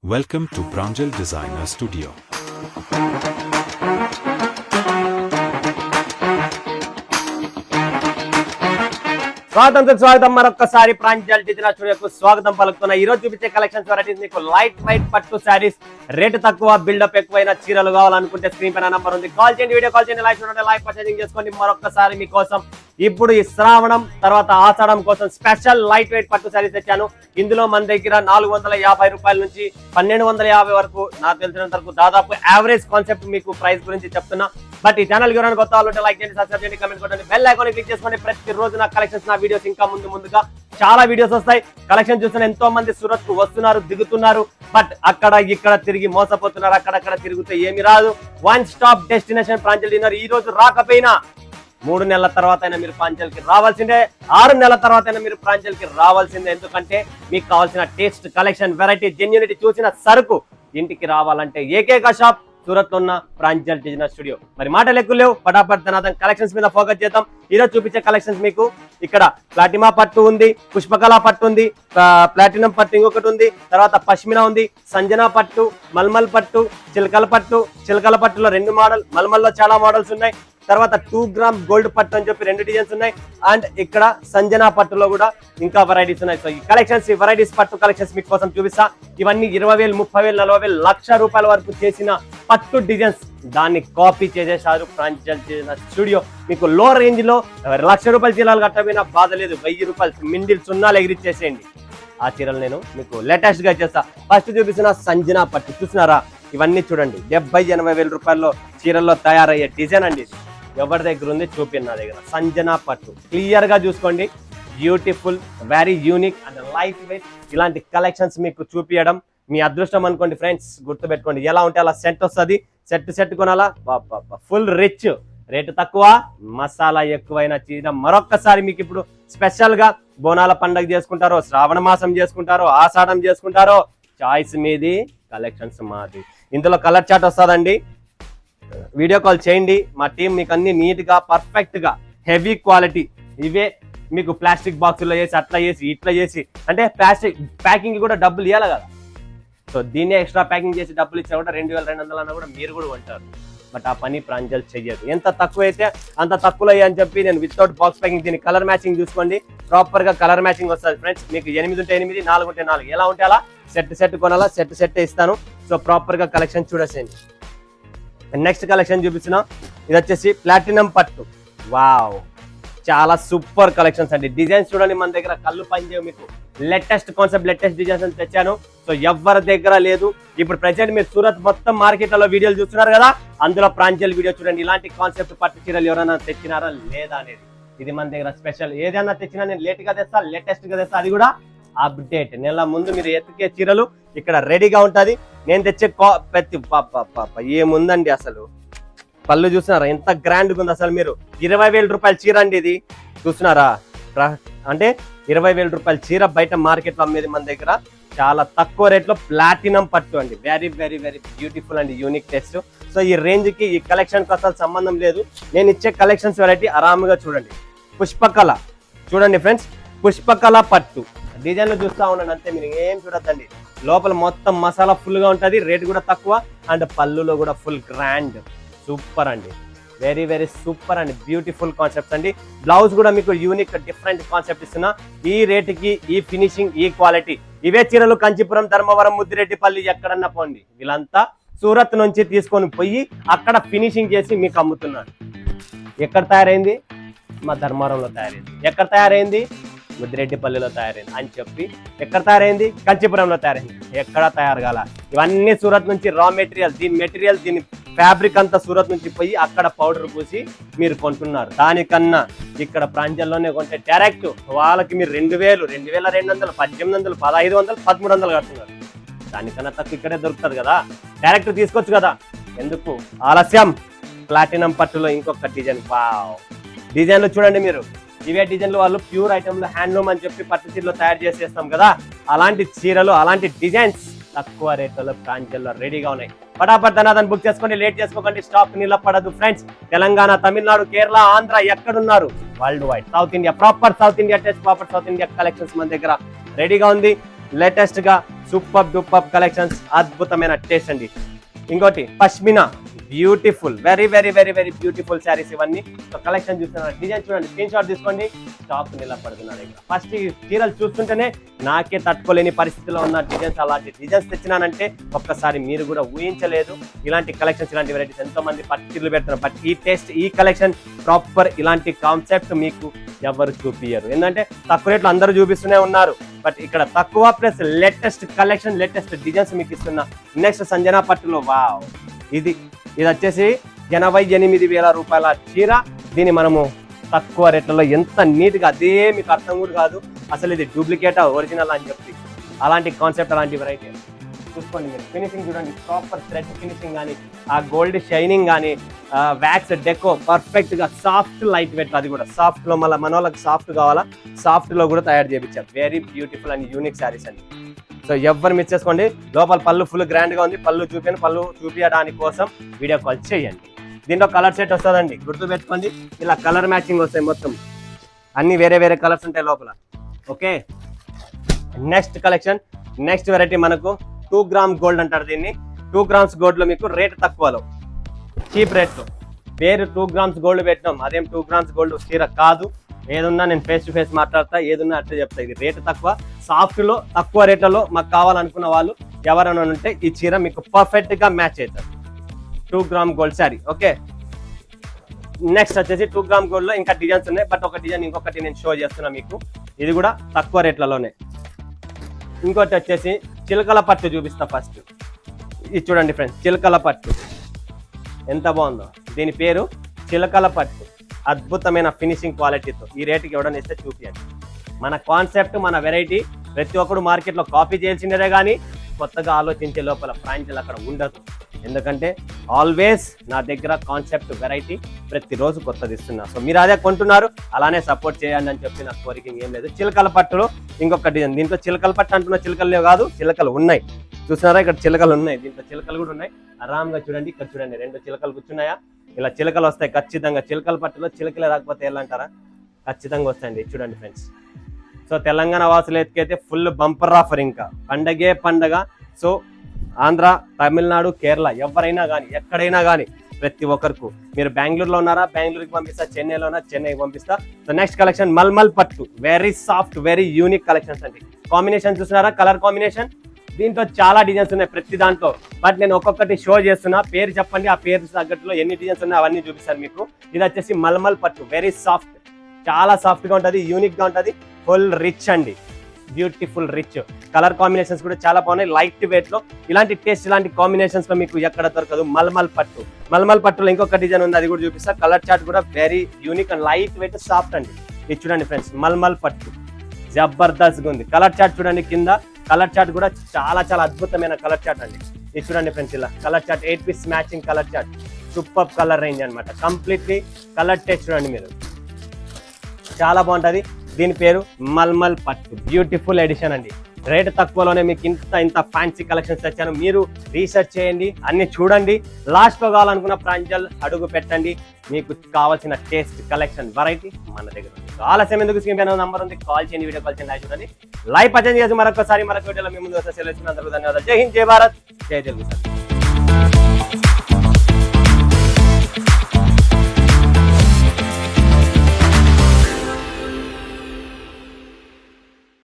Welcome to Pranjal Designer Studio. స్వాగతం మరొకసారి Pranjal digital స్టూడియోకు స్వాగతం పలుకుతున్నా. ఈ రోజు చూపించే కలెక్షన్స్ వెరైటీస్ మీకు లైట్ వైట్ పట్టు శారీస్, రేటు తక్కువ, బిల్డప్ ఎక్కువైన చీరలు కావాలనుకుంటే స్క్రీన్ పైన నంబర్ ఉంది, కాల్ చేయండి, వీడియో కాల్ చేయండి, లైవ్ చూడండి, లైవ్ పర్చేసింగ్ చేసుకోండి. మరొకసారి మీకోసం ఇప్పుడు ఈ శ్రావణం తర్వాత ఆషాఢం కోసం స్పెషల్ లైట్ వెయిట్ పట్టు శారీస్ తెచ్చాను. ఇందులో మన దగ్గర 450 రూపాయల నుంచి 1250 వరకు, నాకు తెలిసినంత వరకు దాదాపు యావరేజ్ కాన్సెప్ట్ మీకు ప్రైస్ గురించి చెప్తున్నా. బట్ ఈ ఛానల్ ఎవరైనా కొత్త వాళ్ళు ఉంటే లైక్ చేయండి, సబ్స్క్రైబ్ చేయండి, కమెంట్ కొట్టండి, బెల్ ఐకాన్ క్లిక్ చేసుకోండి. ప్రతిరోజు నా కలెక్షన్స్, నా వీడియోస్ ఇంకా ముందుగా చాలా వీడియోస్ వస్తాయి. కలెక్షన్ చూస్తున్న ఎంతో మంది సూరత్ కు వస్తున్నారు, దిగుతున్నారు, బట్ అక్కడ ఇక్కడ తిరిగి మోసపోతున్నారు. అక్కడక్కడ తిరిగితే ఏమి రాదు. One stop destination Pranjal dinner. ఈ రోజు రాకపోయినా 3 నెలల తర్వాత అయినా మీరు ప్రాంజల్ కి రావాల్సిందే, 6 నెలల తర్వాత అయినా మీరు ప్రాంజల్ కి రావాల్సిందే. ఎందుకంటే మీకు కావాల్సిన టేస్ట్, కలెక్షన్, వెరైటీ, జెన్యూనిటీ చూసిన సరుకు ఇంటికి రావాలంటే ఏకైక షాప్ సూరత్ లో ఉన్న ప్రాంజల్ డిజిటల్ స్టూడియో. మరి మాటలు ఎక్కువ లేవు, పటాపట్ ధనాథన్ కలెక్షన్స్ మీద ఫోకస్ చేద్దాం. ఈరోజు చూపించే కలెక్షన్స్ మీకు ఇక్కడ ప్లాటిమా పట్టు ఉంది, పుష్పకళ పట్టు ఉంది, ప్లాటినం పట్టు ఇంకొకటి ఉంది, తర్వాత పష్మినా ఉంది, సంజనా పట్టు, మల్మల్ పట్టు, చిలకల పట్టు. చిలకల పట్టులో 2 మోడల్, మల్మల్లో చాలా మోడల్స్ ఉన్నాయి. తర్వాత 2 గ్రామ్ గోల్డ్ పట్టు అని చెప్పి 2 డిజైన్స్ ఉన్నాయి. అండ్ ఇక్కడ సంజనా పట్టులో కూడా ఇంకా వెరైటీస్ ఉన్నాయి. సో ఈ కలెక్షన్స్, ఈ వెరైటీస్ పట్టు కలెక్షన్స్ మీకు కోసం చూపిస్తా. ఇవన్నీ 20,000, 30,000, 40,000, ₹1,00,000 వరకు చేసిన పట్టు డిజైన్స్. దాన్ని కాపీ చేసేసారు ప్రాంజల్ స్టూడియో. మీకు లో రేంజ్ లో ₹1,00,000 చీరలు కట్టబోయినా బాధ లేదు. 1,000 రూపాయలు మిండిల్ సున్నాలు ఎగిరిచ్చేసేయండి. ఆ చీరలు నేను మీకు లేటెస్ట్ గా చేస్తా. ఫస్ట్ చూపిస్తున్న సంజనా పట్టు చూసినారా? ఇవన్నీ చూడండి, 70,000, 80,000 రూపాయల్లో చీరల్లో తయారయ్యే డిజైన్ అండి. ఎవరి దగ్గర ఉంది చూపింది నా దగ్గర. సంజనా పట్టు క్లియర్ గా చూసుకోండి. Beautiful, very unique and light weight. ఇలాంటి కలెక్షన్స్ మీకు చూపించడం మీ అదృష్టం అనుకోండి ఫ్రెండ్స్. గుర్తుపెట్టుకోండి, ఎలా ఉంటే అలా సెట్ వస్తుంది. సెట్ కొనాలా, ఫుల్ రిచ్, రేటు తక్కువ, మసాలా ఎక్కువైన చీర. మరొక్కసారి మీకు ఇప్పుడు స్పెషల్ గా బోనాల పండుగ చేసుకుంటారో, శ్రావణ మాసం చేసుకుంటారో, ఆషాఢం చేసుకుంటారో, చాయిస్ మీది, కలెక్షన్స్ మాది. ఇందులో కలర్ చార్ట్ వస్తుందండి. వీడియో కాల్ చేయండి, మా టీం మీకు అన్ని నీట్ గా, పర్ఫెక్ట్ గా, హెవీ క్వాలిటీ. ఇవే మీకు ప్లాస్టిక్ బాక్సుల్లో చేసి, అట్లా చేసి, ఇట్లా చేసి, అంటే ప్లాస్టిక్ ప్యాకింగ్ కూడా డబ్బులు ఇవ్వాలి కదా. సో దీన్నే ఎక్స్ట్రా ప్యాకింగ్ చేసి డబ్బులు ఇచ్చా కూడా 2,200 అన్నా కూడా మీరు కూడా కొంటారు. బట్ ఆ పని ప్రాంజల్ చెయ్యదు. ఎంత తక్కువ అయితే అంత తక్కువలో అని చెప్పి నేను వితౌట్ బాక్స్ ప్యాకింగ్. దీని కలర్ మ్యాచింగ్ చూసుకోండి, ప్రాపర్ గా కలర్ మ్యాచింగ్ వస్తుంది ఫ్రెండ్స్. మీకు 8 ఉంటే 8, 4 ఉంటే 4, ఎలా ఉంటే అలా సెట్ కొనాలా, సెట్ ఇస్తాను. సో ప్రాపర్ గా కలెక్షన్ చూడేసేయండి. నెక్స్ట్ కలెక్షన్ చూపిస్తున్నా. ఇది వచ్చేసి ప్లాటినం పట్టు. వావ్, చాలా సూపర్ కలెక్షన్స్ అండి. డిజైన్స్ చూడండి, మన దగ్గర కళ్ళు పనిచేయవు. మీకు లేటెస్ట్ కాన్సెప్ట్, లేటెస్ట్ డిజైన్స్ అని తెచ్చాను. సో ఎవరి దగ్గర లేదు. ఇప్పుడు ప్రెసెంట్ మీరు సూరత్ మొత్తం మార్కెట్లలో వీడియోలు చూస్తున్నారు కదా, అందులో ప్రాంజల్ వీడియో చూడండి. ఇలాంటి కాన్సెప్ట్ పట్టు చీరలు ఎవరైనా తెచ్చినారా లేదా అనేది ఇది మన దగ్గర స్పెషల్. ఏదైనా తెచ్చినా నేను లేట్ గా తెస్తా, లేటెస్ట్ గా తెస్తా. అది కూడా అప్డేట్. నెల ముందు మీరు ఎత్తుకే చీరలు ఇక్కడ రెడీగా ఉంటది. నేను తెచ్చే ప్రతి ఏముందండి అసలు. పళ్ళు చూస్తున్నారా ఎంత గ్రాండ్ ఉంది అసలు. మీరు 20,000 రూపాయల చీర అండి ఇది. చూస్తున్నారా? అంటే 20,000 రూపాయల చీర బయట మార్కెట్ లో అమ్మేది మన దగ్గర చాలా తక్కువ రేట్ లో ప్లాటినం పట్టు అండి. వెరీ వెరీ వెరీ బ్యూటిఫుల్ అండి, యూనిక్ టెస్ట్. సో ఈ రేంజ్ కి, ఈ కలెక్షన్ కి అసలు సంబంధం లేదు. నేను ఇచ్చే కలెక్షన్స్ వెరైటీ ఆరాముగా చూడండి. పుష్పకళ చూడండి ఫ్రెండ్స్, పుష్పకళ పట్టు డిజైన్లు చూస్తూ ఉండండి అంతే, మీరు ఏం చూడద్దండి. లోపల మొత్తం మసాలా ఫుల్ గా ఉంటుంది, రేట్ కూడా తక్కువ, అండ్ పళ్ళులో కూడా ఫుల్ గ్రాండ్. సూపర్ అండి, వెరీ వెరీ సూపర్ అండి, బ్యూటిఫుల్ కాన్సెప్ట్స్ అండి. బ్లౌజ్ కూడా మీకు యూనిక్ డిఫరెంట్ కాన్సెప్ట్ ఇస్తున్నా. ఈ రేటుకి, ఈ ఫినిషింగ్, ఈ క్వాలిటీ. ఇవే చీరలు కంచిపురం, ధర్మవరం, ముద్దిరెడ్డిపల్లి ఎక్కడన్నా పోండి, వీళ్ళంతా సూరత్ నుంచి తీసుకొని పోయి అక్కడ ఫినిషింగ్ చేసి మీకు అమ్ముతున్నారు. ఎక్కడ తయారైంది? మా ధర్మవరంలో తయారైంది. ఎక్కడ తయారైంది? ముద్దిరెడ్డిపల్లిలో తయారైంది అని చెప్పి. ఎక్కడ తయారైంది? కంచిపురంలో తయారైంది. ఎక్కడ తయారు కాల. ఇవన్నీ సూరత్ నుంచి రా మెటీరియల్. దీని ఫ్యాబ్రిక్ అంతా సూరత్ నుంచి పోయి అక్కడ పౌడర్ పూసి మీరు కొంటున్నారు. దానికన్నా ఇక్కడ ప్రాంజల్లోనే కొంటే డైరెక్ట్ వాళ్ళకి మీరు 2,000, 2,200, 1,800, 1,500, 1,300 కడుతున్నారు. దానికన్నా తక్కువ ఇక్కడే దొరుకుతుంది కదా. డైరెక్ట్ తీసుకోవచ్చు కదా, ఎందుకు ఆలస్యం? ప్లాటినం పట్టులో ఇంకొక డిజైన్. వావ్, డిజైన్లు చూడండి మీరు. ఇవే డిజైన్లు వాళ్ళు ప్యూర్ ఐటమ్లు, హ్యాండ్లూమ్ అని చెప్పి పట్టు చీరలు తయారు చేసేస్తాం కదా, అలాంటి చీరలు, అలాంటి డిజైన్స్ తక్కువ రేట్లలో ప్రాంజల్లో రెడీగా ఉన్నాయి. పటాపట్ ధనాథన్ బుక్ చేసుకోండి, లేట్ చేసుకోకండి. స్టాక్ నిలబడదు ఫ్రెండ్స్. తెలంగాణ, తమిళనాడు, కేరళ, ఆంధ్ర ఎక్కడున్నారు, world wide, south India, proper south India test, proper south India collections మన దగ్గర రెడీగా ఉంది. లేటెస్ట్ గా సూపర్ డూపర్ కలెక్షన్స్, అద్భుతమైన టేస్ట్ అండి. ఇంకోటి pashmina, beautiful, very very very very beautiful saris ఇవన్నీ. సో కలెక్షన్ చూస్తున్నారు, డిజైన్ చూడండి, స్క్రీన్ షాట్ తీసుకోండి. స్టాక్ నిలబడుతున్నాడు ఇక్కడ. ఫస్ట్ ఈ చీరలు చూస్తుంటేనే నాకే తట్టుకోలేని పరిస్థితిలో ఉన్న డిజైన్స్, అలాంటి డిజైన్స్ తెచ్చినానంటే ఒక్కసారి మీరు కూడా ఊహించలేదు. ఇలాంటి కలెక్షన్స్, ఇలాంటి వెరైటీస్ ఎంతో మంది పట్టిలు పెడుతున్నారు. బట్ ఈ టేస్ట్, ఈ కలెక్షన్ ప్రాపర్, ఇలాంటి కాన్సెప్ట్ మీకు ఎవరు చూపియరు. ఏంటంటే తక్కువ రేట్లు అందరూ చూపిస్తూనే ఉన్నారు. బట్ ఇక్కడ తక్కువ plus latest collection, latest designs మీకు ఇస్తున్నా. నెక్స్ట్ సంజనా పట్టులో వావ్, ఇది వచ్చేసి 88,000 రూపాయల చీర. దీన్ని మనము తక్కువ రేట్లలో ఎంత నీట్గా, అదే మీకు అర్థం కూడా కాదు అసలు ఇది డూప్లికేటా ఒరిజినల్ అని చెప్పి. అలాంటి కాన్సెప్ట్, అలాంటి వెరైటీ చూసుకోండి మీరు. ఫినిషింగ్ చూడండి, ప్రాపర్ థ్రెడ్ ఫినిషింగ్ కానీ, ఆ గోల్డ్ షైనింగ్ కానీ, వ్యాక్స్ డెకో పర్ఫెక్ట్ గా, సాఫ్ట్ లైట్ వెయిట్, అది కూడా సాఫ్ట్ లో. మళ్ళీ మన వాళ్ళకి సాఫ్ట్ కావాలా, సాఫ్ట్ లో కూడా తయారు చేయించారు. Very beautiful and unique saris అండి. సో ఎవరు మిస్ చేసుకోండి. లోపల పళ్ళు ఫుల్ గ్రాండ్ గా ఉంది. పళ్ళు చూపించడానికి కోసం వీడియో కాల్ చేయండి. దీంట్లో కలర్ సెట్ వస్తుందండి, గుర్తు పెట్టుకోండి. ఇలా కలర్ మ్యాచింగ్ వస్తాయి, మొత్తం అన్ని వేరే వేరే కలర్స్ ఉంటాయి లోపల. Okay, next collection, next variety మనకు 2 గ్రామ్ గోల్డ్ అంటారు దీన్ని. 2 గ్రామ్స్ గోల్డ్ లో మీకు రేట్ తక్కువలో, చీప్ రేట్ లో. పేరు 2 గ్రామ్స్ గోల్డ్ పెట్టినాం, అదేం 2 గ్రామ్స్ గోల్డ్ చీర కాదు. ఏదున్నా నేను ఫేస్ టు ఫేస్ మాట్లాడతా, ఏదున్నా అట్లా చెప్తా. ఇది రేటు తక్కువ, సాఫ్ట్ లో తక్కువ రేట్లలో మాకు కావాలనుకున్న వాళ్ళు ఎవరైనా ఉంటే ఈ చీర మీకు పర్ఫెక్ట్ గా మ్యాచ్ అవుతుంది. 2 gram gold sari. Okay, next వచ్చేసి 2 గ్రామ్ గోల్డ్ లో ఇంకా డిజైన్స్ ఉన్నాయి. బట్ ఒక డిజైన్ ఇంకొకటి నేను షో చేస్తున్నా మీకు, ఇది కూడా తక్కువ రేట్లలోనే. ఇంకోటి వచ్చేసి చిలకల పట్టు చూపిస్తా ఫస్ట్. ఇది చూడండి ఫ్రెండ్స్, చిలకల పట్టు ఎంత బాగుందో. దీని పేరు చిలకల పట్టు. అద్భుతమైన ఫినిషింగ్ క్వాలిటీతో ఈ రేటుకి ఎవడన్నా ఇస్తే చూపించండి. మన కాన్సెప్ట్, మన వెరైటీ ప్రతి ఒక్కరు మార్కెట్లో కాపీ చేయాల్సిందే, కానీ కొత్తగా ఆలోచించే లోపల ఫ్రాంచైజీలు అక్కడ ఉండదు. ఎందుకంటే ఆల్వేస్ నా దగ్గర కాన్సెప్ట్, వెరైటీ ప్రతిరోజు కొత్తది ఇస్తున్నా. సో మీరు అదే కొంటున్నారు, అలానే సపోర్ట్ చేయండి అని చెప్పి నాకు కోరిక ఏం లేదు. చిలకల పట్టులో ఇంకొక డిజైన్. దీంట్లో చిలకల పట్టు అంటున్న చిలకలు కాదు, చిలకలు ఉన్నాయి. చూస్తున్నారా, ఇక్కడ చిలకలు ఉన్నాయి. దీంట్లో చిలకలు కూడా ఉన్నాయి. ఆరాంగా చూడండి, ఇక్కడ చూడండి, 2 చిలకలు కూర్చున్నాయా. ఇలా చిలకలు వస్తాయి ఖచ్చితంగా. చిలకల పట్టులో చిలకలే రాకపోతే ఎలా అంటారా, ఖచ్చితంగా వస్తాయండి. చూడండి ఫ్రెండ్స్. సో తెలంగాణ వాసులు ఎత్తుకైతే ఫుల్ బంపర్ ఆఫర్, ఇంకా పండగే పండగ. సో ఆంధ్ర, తమిళనాడు, కేరళ ఎవరైనా కానీ, ఎక్కడైనా కానీ ప్రతి ఒక్కరికి. మీరు బెంగళూరులో ఉన్నారా, బెంగళూరుకి పంపిస్తా. చెన్నైలో ఉన్నా, చెన్నైకి పంపిస్తా. సో నెక్స్ట్ కలెక్షన్ మల్మల్ పట్టు. Very soft, very unique collections అండి. కాంబినేషన్ చూస్తున్నారా, కలర్ కాంబినేషన్. దీంట్లో చాలా డిజైన్స్ ఉన్నాయి ప్రతి దాంట్లో. బట్ నేను ఒక్కొక్కటి షో చేస్తున్నా. పేరు చెప్పండి, ఆ పేరు తగ్గట్టులో ఎన్ని డిజైన్స్ ఉన్నాయి అవన్నీ చూపిస్తాను మీకు. ఇది వచ్చేసి మల్మల్ పట్టు. వెరీ సాఫ్ట్, చాలా సాఫ్ట్ గా ఉంటుంది, యూనిక్ గా ఉంటుంది, ఫుల్ రిచ్ అండి. బ్యూటిఫుల్ రిచ్ కలర్ కాంబినేషన్స్ కూడా చాలా బాగున్నాయి, లైట్ వెయిట్ లో. ఇలాంటి టేస్ట్, ఇలాంటి కాంబినేషన్స్ లో మీకు ఎక్కడ దొరకదు. మల్మల్ పట్టు. మల్మల్ పట్టులో ఇంకొక డిజైన్ ఉంది, అది కూడా చూపిస్తా. కలర్ చార్ట్ కూడా very unique and light weight, soft అండి. ఇది చూడండి ఫ్రెండ్స్, మల్మల్ పట్టు జబర్దస్త్ గా ఉంది. కలర్ చార్ట్ చూడండి, కింద కలర్ చార్ట్ కూడా చాలా చాలా అద్భుతమైన కలర్ చార్ట్ అండి. ఇది చూడండి ఫ్రెండ్స్, ఇలా colour chart 8 piece matching colour chart. Super colour range అనమాట. కంప్లీట్లీ కలర్ టెస్ట్ చూడండి మీరు, చాలా బాగుంటది. దీని పేరు మల్మల్ పట్టు. బ్యూటిఫుల్ ఎడిషన్ అండి. రేట్ తక్కువలోనే మీకు ఇంత ఫ్యాన్సీ కలెక్షన్స్ తెచ్చాను. మీరు రీసెర్చ్ చేయండి, అన్ని చూడండి. లాస్ట్ లో కావాలనుకున్న ప్రాంజల్ అడుగు పెట్టండి. మీకు కావాల్సిన టేస్ట్, కలెక్షన్, వెరైటీ మన దగ్గర ఉంది. ఆలస్యం ఎందుకు, స్క్రీన్ పైన నంబర్ ఉంది, కాల్ చేయండి, వీడియో కాల్ చేయండి, లైవ్ చూడండి. లైవ్ పర్చేజ్ చేసి మరొకసారి మరొక వీడియోలో మీ ముందు వస్తే సెలవు. అందరికీ ధన్యవాదాలు. జై హింద్, జై భారత్, జై తెలుగు సార్.